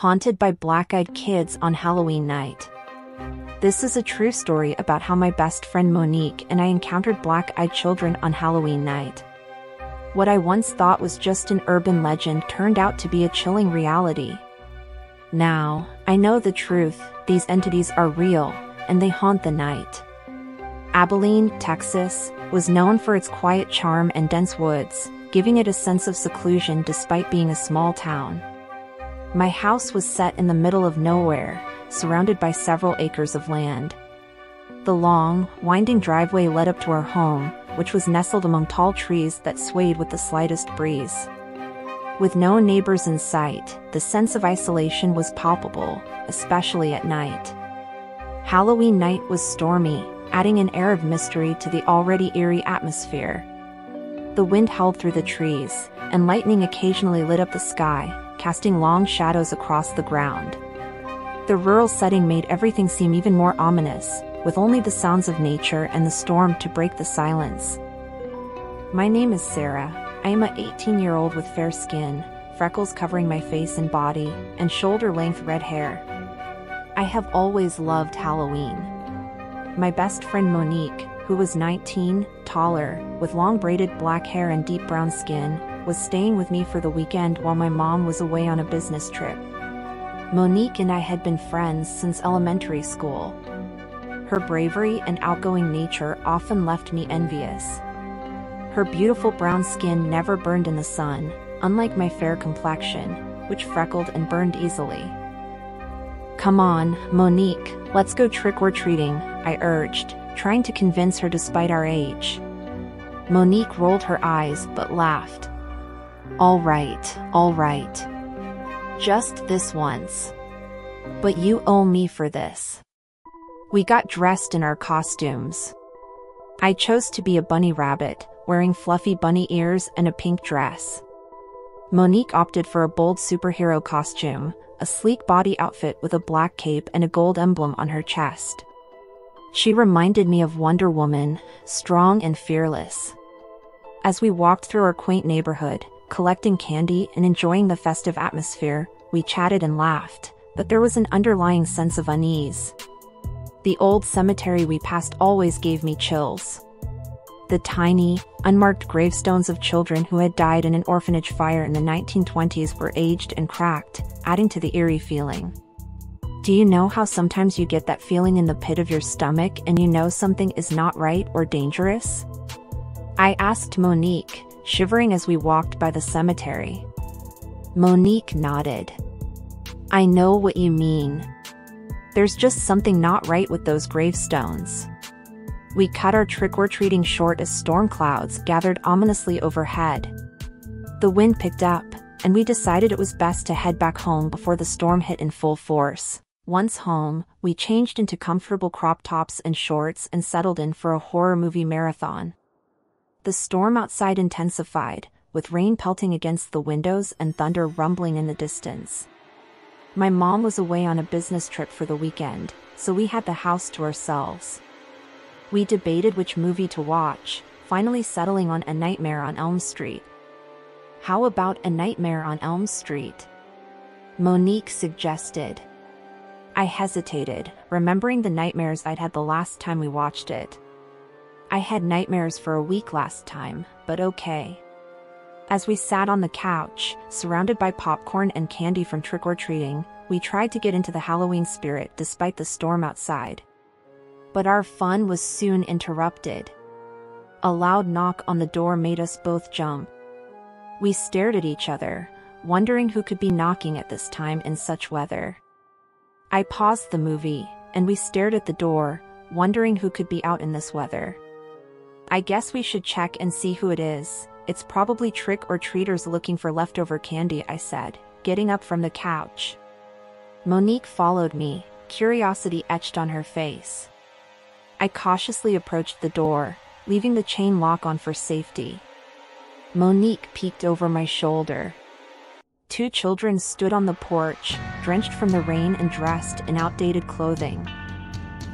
haunted by black-eyed kids on Halloween night. This is a true story about how my best friend Monique and I encountered black-eyed children on Halloween night. What I once thought was just an urban legend turned out to be a chilling reality. Now, I know the truth, these entities are real, and they haunt the night. Abilene, Texas, was known for its quiet charm and dense woods, giving it a sense of seclusion despite being a small town. My house was set in the middle of nowhere, surrounded by several acres of land. The long, winding driveway led up to our home, which was nestled among tall trees that swayed with the slightest breeze. With no neighbors in sight, the sense of isolation was palpable, especially at night. Halloween night was stormy, adding an air of mystery to the already eerie atmosphere. The wind howled through the trees, and lightning occasionally lit up the sky, casting long shadows across the ground. The rural setting made everything seem even more ominous, with only the sounds of nature and the storm to break the silence. My name is Sarah. I am an 18-year-old with fair skin, freckles covering my face and body, and shoulder-length red hair. I have always loved Halloween. My best friend Monique, who was 19, taller, with long braided black hair and deep brown skin, was staying with me for the weekend while my mom was away on a business trip. Monique and I had been friends since elementary school. Her bravery and outgoing nature often left me envious. Her beautiful brown skin never burned in the sun, unlike my fair complexion, which freckled and burned easily. "Come on, Monique, let's go trick-or-treating," I urged, trying to convince her despite our age. Monique rolled her eyes but laughed. All right. Just this once. But you owe me for this." We got dressed in our costumes. I chose to be a bunny rabbit, wearing fluffy bunny ears and a pink dress. Monique opted for a bold superhero costume, a sleek body outfit with a black cape and a gold emblem on her chest. She reminded me of Wonder Woman, strong and fearless. As we walked through our quaint neighborhood, collecting candy and enjoying the festive atmosphere, we chatted and laughed, but there was an underlying sense of unease. The old cemetery we passed always gave me chills. The tiny, unmarked gravestones of children who had died in an orphanage fire in the 1920s were aged and cracked, adding to the eerie feeling. Do you know how sometimes you get that feeling in the pit of your stomach and you know something is not right or dangerous? I asked Monique, shivering as we walked by the cemetery. Monique nodded. I know what you mean. There's just something not right with those gravestones. We cut our trick-or-treating short as storm clouds gathered ominously overhead. The wind picked up, and we decided it was best to head back home before the storm hit in full force. Once home, we changed into comfortable crop tops and shorts and settled in for a horror movie marathon. The storm outside intensified, with rain pelting against the windows and thunder rumbling in the distance. My mom was away on a business trip for the weekend, so we had the house to ourselves. We debated which movie to watch, finally settling on A Nightmare on Elm Street. How about A Nightmare on Elm Street? Monique suggested. I hesitated, remembering the nightmares I'd had the last time we watched it. I had nightmares for a week last time, but okay. As we sat on the couch, surrounded by popcorn and candy from trick-or-treating, we tried to get into the Halloween spirit despite the storm outside. But our fun was soon interrupted. A loud knock on the door made us both jump. We stared at each other, wondering who could be knocking at this time in such weather. I paused the movie, and we stared at the door, wondering who could be out in this weather. I guess we should check and see who it is. It's probably trick-or-treaters looking for leftover candy, I said, getting up from the couch. Monique followed me, curiosity etched on her face. I cautiously approached the door, leaving the chain lock on for safety. Monique peeked over my shoulder. Two children stood on the porch, drenched from the rain and dressed in outdated clothing.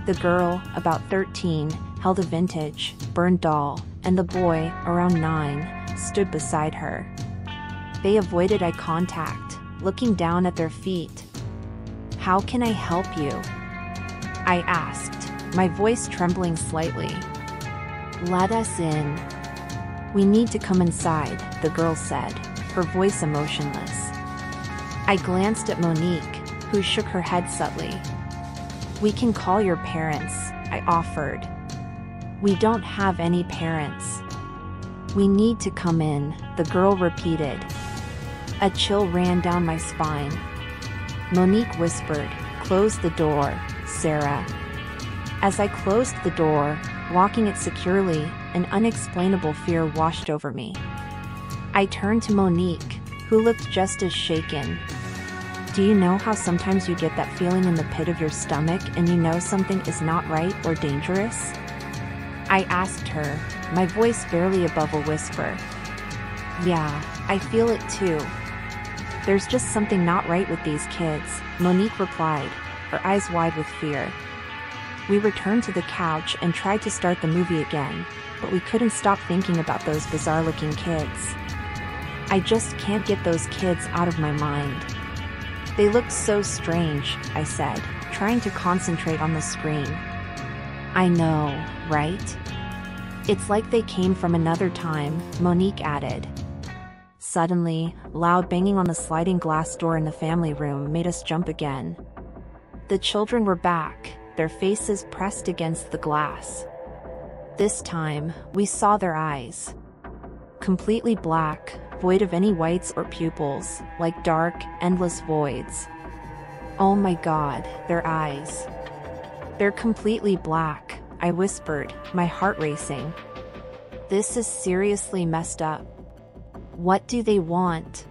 The girl, about 13, held a vintage, burned doll, and the boy, around 9, stood beside her. They avoided eye contact, looking down at their feet, How can I help you? I asked, my voice trembling slightly. Let us in. We need to come inside, the girl said, her voice emotionless. I glanced at Monique, who shook her head subtly. We can call your parents, I offered. We don't have any parents. We need to come in, the girl repeated. A chill ran down my spine. Monique whispered, close the door, Sarah. As I closed the door, locking it securely, an unexplainable fear washed over me. I turned to Monique, who looked just as shaken. Do you know how sometimes you get that feeling in the pit of your stomach and you know something is not right or dangerous? I asked her, my voice barely above a whisper. Yeah, I feel it too. There's just something not right with these kids, Monique replied, her eyes wide with fear. We returned to the couch and tried to start the movie again, but we couldn't stop thinking about those bizarre-looking kids. I just can't get those kids out of my mind. They looked so strange, I said, trying to concentrate on the screen. I know, right? It's like they came from another time, Monique added. Suddenly, loud banging on the sliding glass door in the family room made us jump again. The children were back, their faces pressed against the glass. This time, we saw their eyes. Completely black, void of any whites or pupils, like dark, endless voids. Oh my God, their eyes. They're completely black, I whispered, my heart racing. This is seriously messed up. What do they want?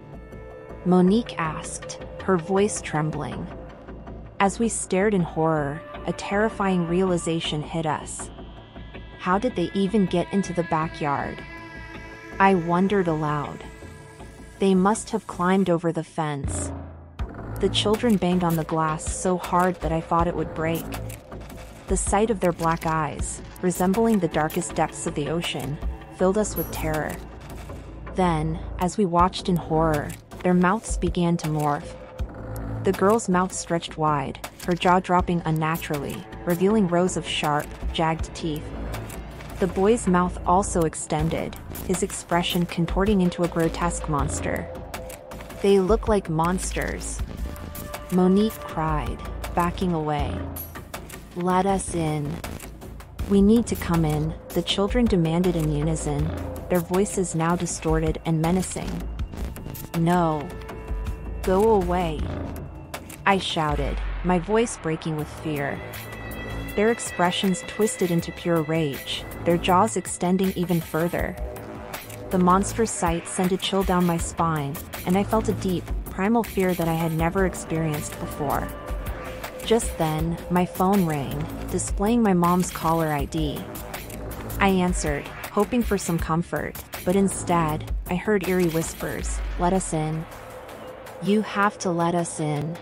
Monique asked, her voice trembling. As we stared in horror, a terrifying realization hit us. How did they even get into the backyard? I wondered aloud. They must have climbed over the fence. The children banged on the glass so hard that I thought it would break. The sight of their black eyes, resembling the darkest depths of the ocean, filled us with terror. Then, as we watched in horror, their mouths began to morph. The girl's mouth stretched wide, her jaw dropping unnaturally, revealing rows of sharp, jagged teeth. The boy's mouth also extended, his expression contorting into a grotesque monster. They look like monsters. Monique cried, backing away. Let us in. We need to come in, the children demanded in unison, their voices now distorted and menacing. No. Go away. I shouted, my voice breaking with fear. Their expressions twisted into pure rage, their jaws extending even further. The monstrous sight sent a chill down my spine, and I felt a deep, primal fear that I had never experienced before. Just then, my phone rang, displaying my mom's caller ID. I answered, hoping for some comfort, but instead, I heard eerie whispers, "Let us in. You have to let us in."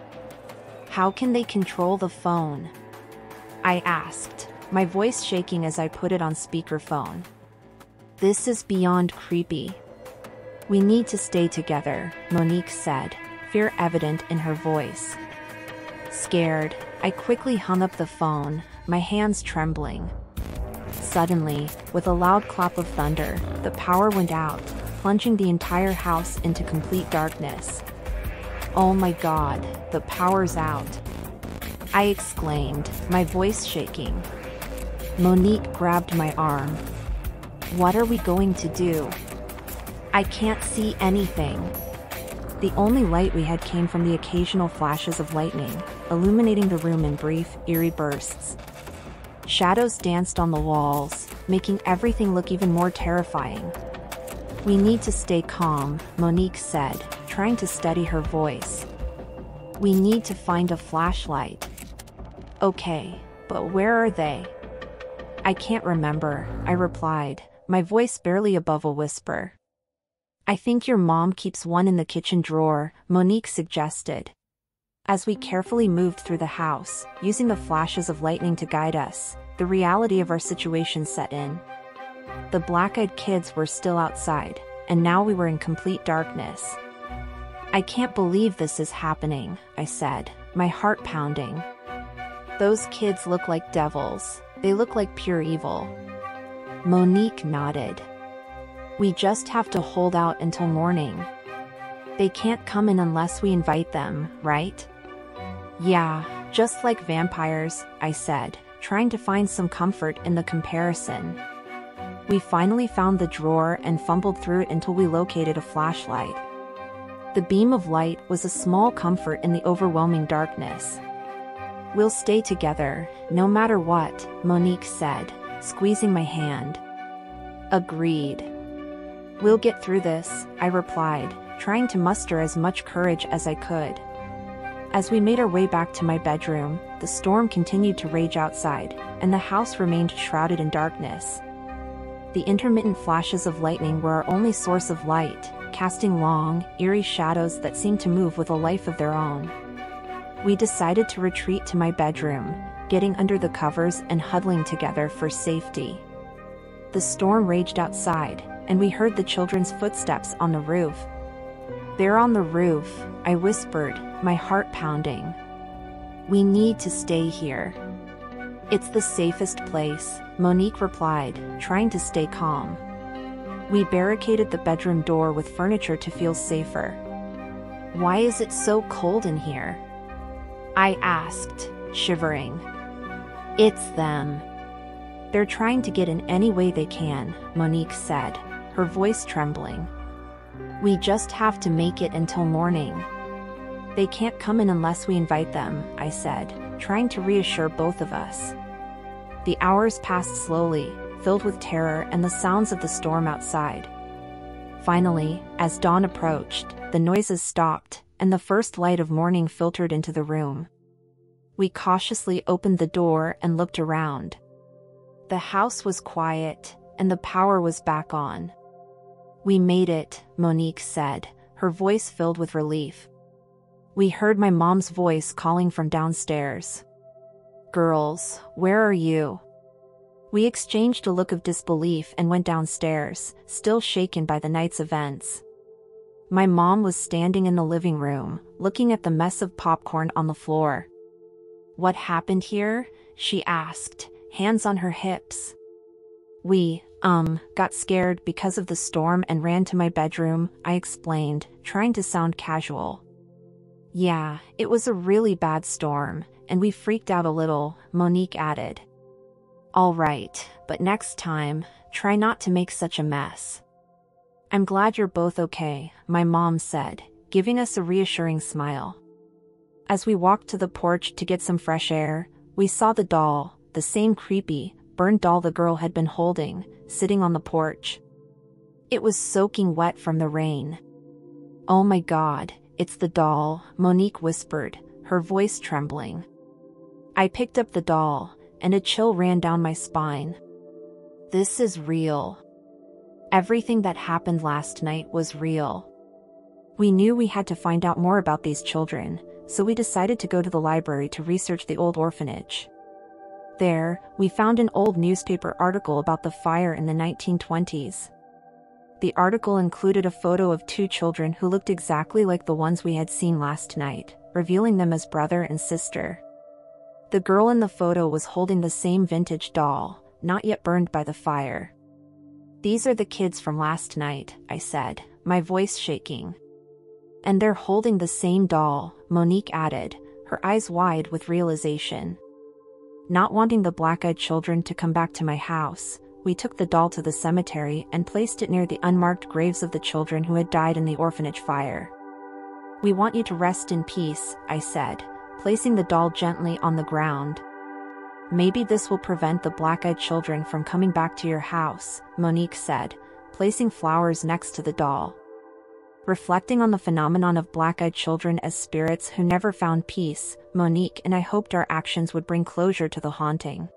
How can they control the phone? I asked, my voice shaking as I put it on speakerphone. This is beyond creepy. We need to stay together, Monique said, fear evident in her voice. Scared, I quickly hung up the phone, my hands trembling. Suddenly, with a loud clap of thunder, the power went out, plunging the entire house into complete darkness. Oh my God, the power's out. I exclaimed, my voice shaking. Monique grabbed my arm. What are we going to do? I can't see anything. The only light we had came from the occasional flashes of lightning, illuminating the room in brief, eerie bursts. Shadows danced on the walls, making everything look even more terrifying. We need to stay calm, Monique said, trying to steady her voice. We need to find a flashlight. Okay, but where are they? I can't remember, I replied, my voice barely above a whisper. I think your mom keeps one in the kitchen drawer, Monique suggested. As we carefully moved through the house, using the flashes of lightning to guide us, the reality of our situation set in. The black-eyed kids were still outside, and now we were in complete darkness. I can't believe this is happening, I said, my heart pounding. Those kids look like devils. They look like pure evil. Monique nodded. We just have to hold out until morning. They can't come in unless we invite them, right? Yeah, just like vampires, I said, trying to find some comfort in the comparison. We finally found the drawer and fumbled through it until we located a flashlight. The beam of light was a small comfort in the overwhelming darkness. We'll stay together, no matter what, Monique said, squeezing my hand. Agreed. We'll get through this, I replied, trying to muster as much courage as I could. As we made our way back to my bedroom, the storm continued to rage outside, and the house remained shrouded in darkness. The intermittent flashes of lightning were our only source of light, casting long, eerie shadows that seemed to move with a life of their own. We decided to retreat to my bedroom, getting under the covers and huddling together for safety. The storm raged outside, and we heard the children's footsteps on the roof. They're on the roof, I whispered, my heart pounding. We need to stay here. It's the safest place, Monique replied, trying to stay calm. We barricaded the bedroom door with furniture to feel safer. Why is it so cold in here? I asked, shivering. It's them. They're trying to get in any way they can, Monique said, her voice trembling. We just have to make it until morning. They can't come in unless we invite them, I said, trying to reassure both of us. The hours passed slowly, filled with terror and the sounds of the storm outside. Finally, as dawn approached, the noises stopped, and the first light of morning filtered into the room. We cautiously opened the door and looked around. The house was quiet, and the power was back on. We made it, Monique said, her voice filled with relief. We heard my mom's voice calling from downstairs. Girls, where are you? We exchanged a look of disbelief and went downstairs, still shaken by the night's events. My mom was standing in the living room, looking at the mess of popcorn on the floor. What happened here? She asked, hands on her hips. We, got scared because of the storm and ran to my bedroom, I explained, trying to sound casual. Yeah, it was a really bad storm, and we freaked out a little, Monique added. All right, but next time, try not to make such a mess. I'm glad you're both okay, my mom said, giving us a reassuring smile. As we walked to the porch to get some fresh air, we saw the doll, the same creepy, burned doll the girl had been holding, sitting on the porch. It was soaking wet from the rain. Oh my God, it's the doll, Monique whispered, her voice trembling. I picked up the doll, and a chill ran down my spine. This is real. Everything that happened last night was real. We knew we had to find out more about these children, so we decided to go to the library to research the old orphanage. There, we found an old newspaper article about the fire in the 1920s. The article included a photo of two children who looked exactly like the ones we had seen last night, revealing them as brother and sister. The girl in the photo was holding the same vintage doll, not yet burned by the fire. These are the kids from last night, I said, my voice shaking. And they're holding the same doll, Monique added, her eyes wide with realization. Not wanting the black-eyed children to come back to my house, we took the doll to the cemetery and placed it near the unmarked graves of the children who had died in the orphanage fire. We want you to rest in peace, I said, placing the doll gently on the ground. Maybe this will prevent the black-eyed children from coming back to your house, Monique said, placing flowers next to the doll. Reflecting on the phenomenon of black-eyed children as spirits who never found peace, Monique and I hoped our actions would bring closure to the haunting.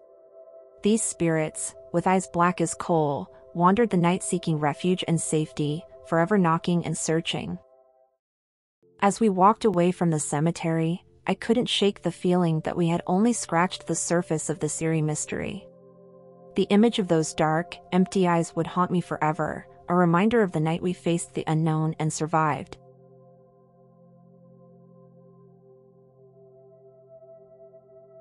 These spirits, with eyes black as coal, wandered the night seeking refuge and safety, forever knocking and searching. As we walked away from the cemetery, I couldn't shake the feeling that we had only scratched the surface of this eerie mystery. The image of those dark, empty eyes would haunt me forever, a reminder of the night we faced the unknown and survived.